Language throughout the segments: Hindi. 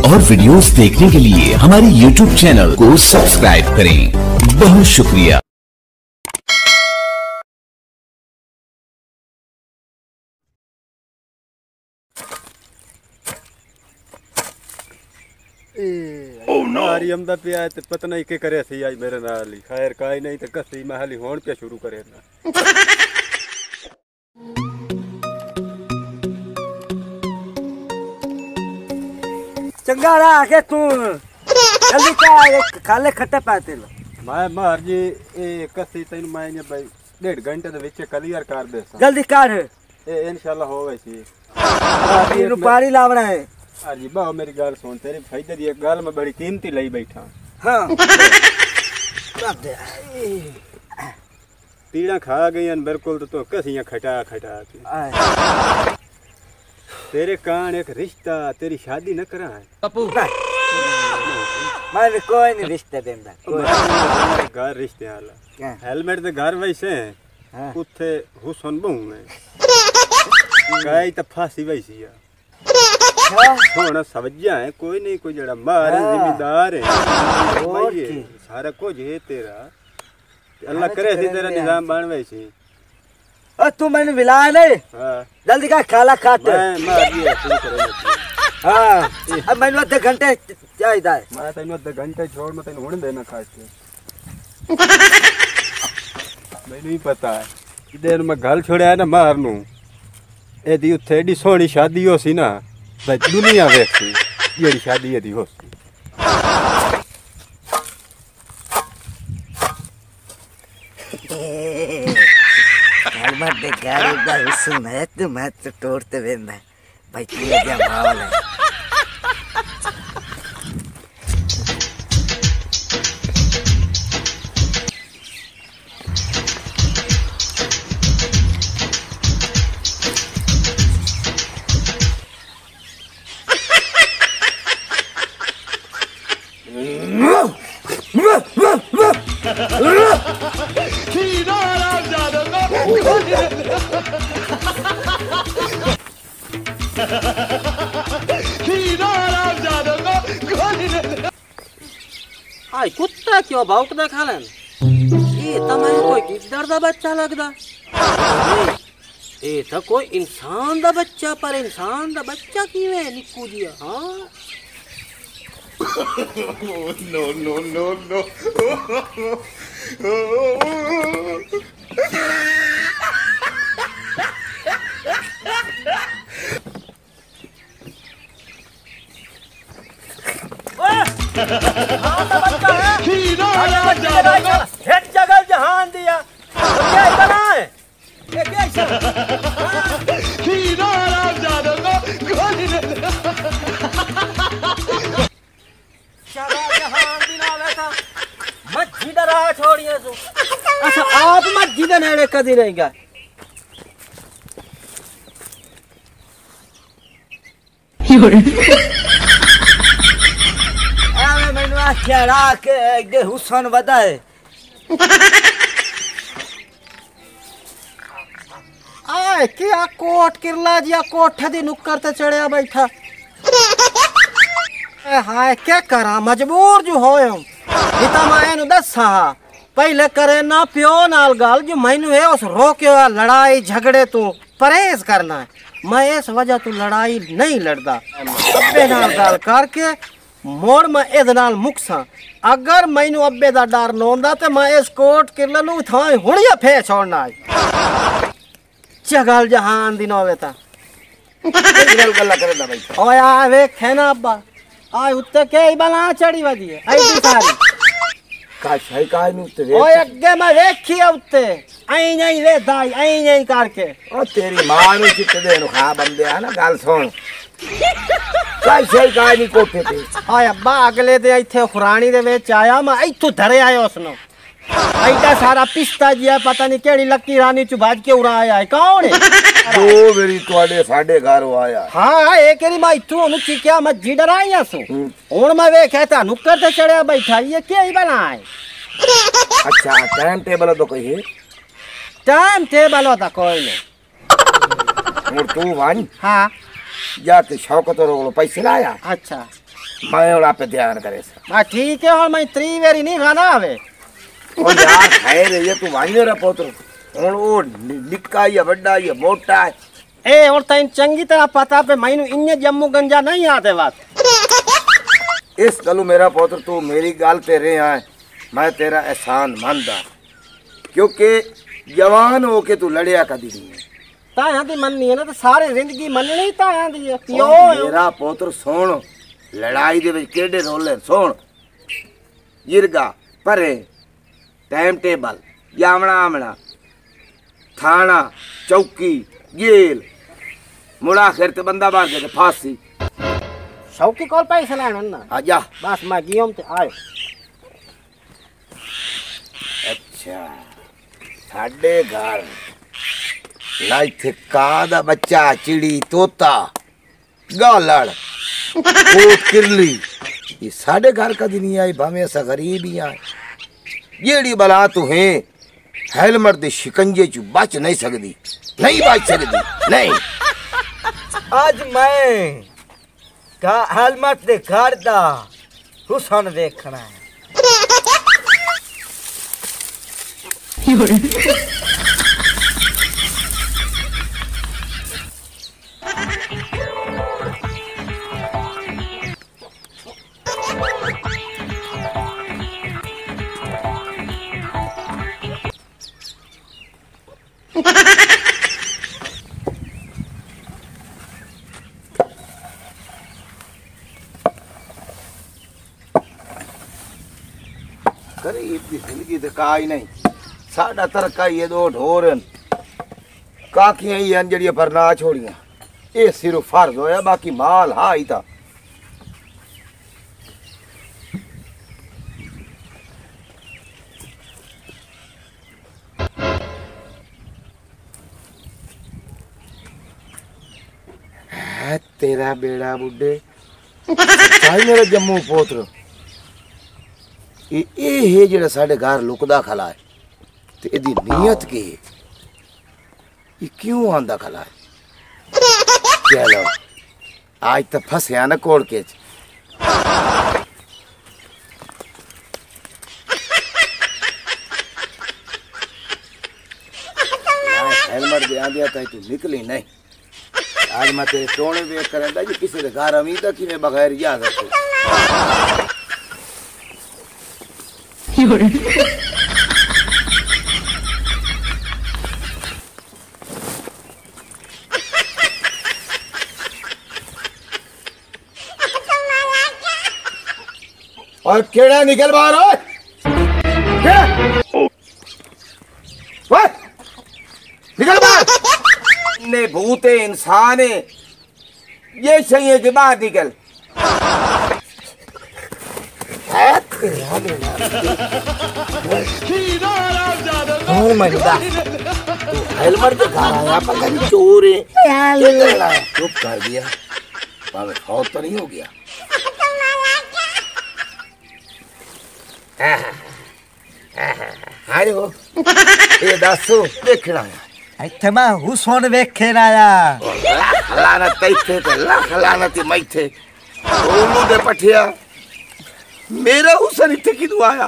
और वीडियोस देखने के लिए हमारे YouTube चैनल को सब्सक्राइब करें। बहुत शुक्रिया। आरियम दा पिया ते पता नहीं के करे सी आज मेरे नाल ही खैर काई नहीं ते कसी महली होण पे शुरू करे ना चंगा रहा के तू जल्दी का खाले खट्टे पाते लो मैं मार जी ए कसी तैन मैं ने भाई 1.5 घंटे दे विच क्लियर कर दे जल्दी कर ए इंशाल्लाह होवे सी इनु पारी लावना है। अजी बा मेरी गल सुन तेरी फायदे दी एक गल मैं बड़ी कीमती लई बैठा हां तीड़ा खा गई बिल्कुल तो कसियां खटा खटा के तेरे कान एक रिश्ता तेरी शादी न करा है पप्पू मैं कोई नहीं रिश्ता देंदा घर रिश्ते वाला हेलमेट ते घर वैसे हैं उथे हुसन बहु में गाय त फांसी वैसी है होना समझा है कोई नहीं कोई जड़ा मारे जिम्मेदार है भाई सारा कुछ है तेरा अल्लाह करे सी तेरा निजाम बन वैसी ओ तू मैंने मिला नहीं हां जल्दी का खाला खाते मैं मार दिया शुरू करे हां अब मैंने आधे घंटे चाहिए मैं तैਨੂੰ आधे घंटे छोड़ मैं तैਨੂੰ हुण देना खास के मैनू ही पता है इधर मैं गल छोड़या ना मारनू एदी उत्थे एडी सोहनी शादी हो सी ना भाई दुनिया वेखी जेड़ी शादी एदी हो सी हेलमेट दे गाड़ी दा हुसन है तो मैं तो तोड़ते वेंदा भाई ये क्या माहौल है। हाय कुत्ता क्यों भौंकदा खालन ये तमारे कोई गिद्दड़ दा बच्चा लगदा ये तो कोई इंसान दा बच्चा पर इंसान दा बच्चा किवें निक्कू जिया हां नो नो नो नो जगल जहान दिया क्या इतना है ये क्या जहान दिना लेता मच्छी डरा छोड़िए तू अच्छा आप मच्छी दे नेड़े कदी नहीं गए मैंने आख्या के हुसन वधाए आए क्या कोट किरला जिया कोठे दी नुक्कर ते चढ़िया बैठा हाय क्या करा मजबूर जो होयो इता मैं दसा पहले करे ना प्यो नाल गाल जो मैनू है उस रोक्यो लड़ाई झगड़े तू परहेज करना है मैं इस वजह तू लड़ाई नहीं लड़दा अब्बे नाल गाल करके मोड़ में एद नाल मुकसा अगर मैनू अब्बे दा डर नोंदा ते मैं इस कोट किरला नू थाए हुणिया फे छोड़ना है चगल जहान दिन होवे ता गल गल्ला करे दा भाई ओए आ वेख है ना अब्बा आय उत्ते के बला चढ़ी वदी है आई दी सारी का सही का नु उत्ते ओए अगे मैं देखी उत्ते आई नहीं वे दाई आई नहीं करके ओ तेरी मां नु चित दे नु खा बंदे है ना गल सुन काय सही का नहीं कोठे ते आय अब्बा अगले दे इथे खुरानी दे विच आया मैं इथों धरे आयो उसनो ऐसा सारा पिस्ता जिया पता नहीं केड़ी लक्की रानी चु भाज के उड़ा आया है कौन है दो मेरी तोड़े साडे घर आया हां एक री मैं इथों नु चिक्या मैं जी डराया सु हुन मैं वे कहता नुक्कर ते चढ़या बैठा ये के ही बना है अच्छा टाइम टेबल तो कोई है टाइम टेबल होता कोई नहीं और तू वन हां जाते शौकत रो पैसे लाया अच्छा मैं और आप पे ध्यान करे सर। हाँ ठीक है, और मैं 3 वेरी नहीं खाना आवे। ओ यार खैर ये तू भाई मेरा पोत्र और वो निक्का या बड़ा या मोटा है। ए और तैन चंगी तरह पता पे मैनू इन्ने जम्मू गंजा नहीं आते बात। इस गलू मेरा पोत्र तू मेरी गाल पे रहे आए, मैं तेरा एहसान मानदा, क्योंकि जवान होके तू लड़िया कदी नहीं है। ताया दी मननी है ना तो सारे जिंदगी मननी ताया दी है। ओ मेरा पोत्र सुन, लड़ाई दे विच केड़े रोले सुन, जिरगा परे टाइम टेबल जामना आमना थाना चौकी जेल मुड़ा खैर ते बंदा मार के फांसी। शौकी कॉल पैसे लेना ना आजा। बस मैं गियोम ते आयो। अच्छा साडे घर ना इथे कां दा बच्चा चिड़ी तोता गालड़ कोट किरली ये साडे घर कदी नहीं आई, भाਵੇਂ असा गरीब ही आए। जेड़ी बला तू है हेलमेट दे शिकंजे चू बच नहीं सकदी, नहीं बच सकदी नहीं। आज मैं का हेलमेट दे घर दा हुसन देखना है। गरीब की जिंदगी तो का ही नहीं, साडा तरका ये दो ढोर काखियां ही हैं जड़ियां पर ना छोड़ियां। ये सिर्फ फर्ज होया, बाकी माल हा ही था। है तेरा बेड़ा बुड्ढे चाहे मेरा जम्मू पोत्र ये जेड़ा साढ़े घर लुकदा खला है ते एदी नीयत की है, ये क्यों आंदा खला है? चलो आज तो फसया ना कोड़ के हेलमेट दे दिया था तू निकली नहीं। आज मैं तेरे टोने वेख कर किसी के घर अमी तक कि मैं बगैर जा सकते। और केड़ा निकल बाहर हो, निकल बाहर। ने भूत है इंसान है, ये सही है कि बाहर निकल। हेलमेट तो घर आया पता नहीं चोर है, चुप कर दिया, फौत तो नहीं हो गया। हाँ हो ये दसो देखना इत्थे मैं हुसन वेखन आया। लानत तैथे ते लानत मैथे ओलू दे पठिया मेरा हुसन इत्थे किदू आया?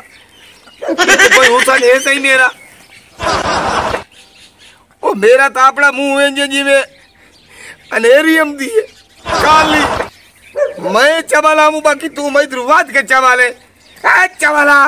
कोई हुसन है सही मेरा? ओ मेरा तो अपना मुंह है जिवें अनेरियम दी है काली। मैं चबाला मु बाकी तू मैं ध्रुवात के चबाले चबाला।